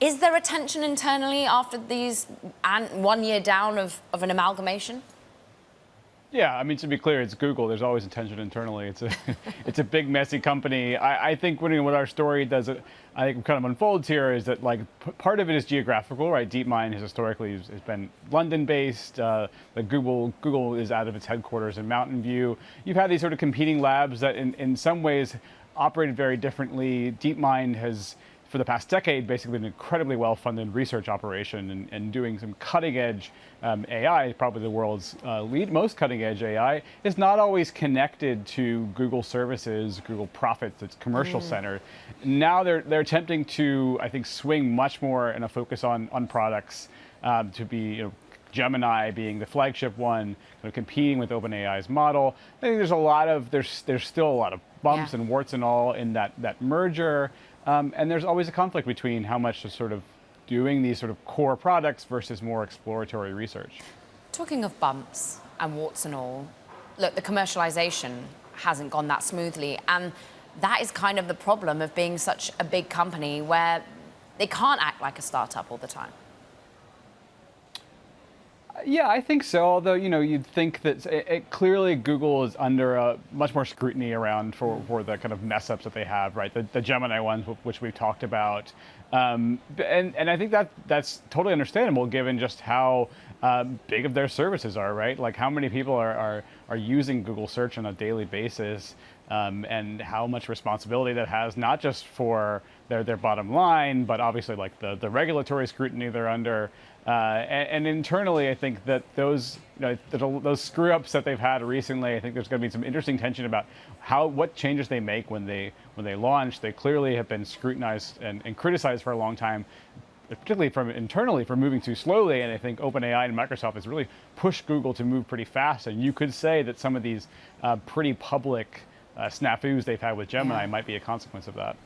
Is there a tension internally after these 1 year down of an amalgamation? Yeah, I mean, to be clear, it's Google. There's always a tension internally. It's a big, messy company. I think what our story does, I think kind of unfolds here is that like part of it is geographical, right? DeepMind has historically has been London-based. Google is out of its headquarters in Mountain View. You've had these sort of competing labs that in some ways operated very differently. DeepMind has, for the past decade, basically an incredibly well-funded research operation and doing some cutting-edge AI, probably the world's most cutting-edge AI, is not always connected to Google services, Google profits, its commercial center. Now they're attempting to, I think, swing much more in a focus on products to be, Gemini being the flagship one, competing with OpenAI's model. I think there's still a lot of bumps and warts and all in that merger. And there's always a conflict between how much is sort of doing these sort of core products versus more exploratory research. Talking of bumps and warts and all, look, the commercialization hasn't gone that smoothly. And that is kind of the problem of being such a big company where they can't act like a startup all the time. Yeah, I think so. Although, you'd think that clearly Google is under much more scrutiny around for the kind of mess ups that they have, right? The Gemini ones, which we've talked about. And I think that's totally understandable given just how big of their services are, right? Like how many people are using Google Search on a daily basis, and how much responsibility that has, not just for their bottom line, but obviously like the regulatory scrutiny they're under. And internally, I think that those screw ups that they've had recently, I think there's going to be some interesting tension about what changes they make when they launch. They clearly have been scrutinized and criticized for a long time, particularly from internally for moving too slowly. And I think OpenAI and Microsoft has really pushed Google to move pretty fast. And you could say that some of these pretty public snafus they've had with Gemini might be a consequence of that.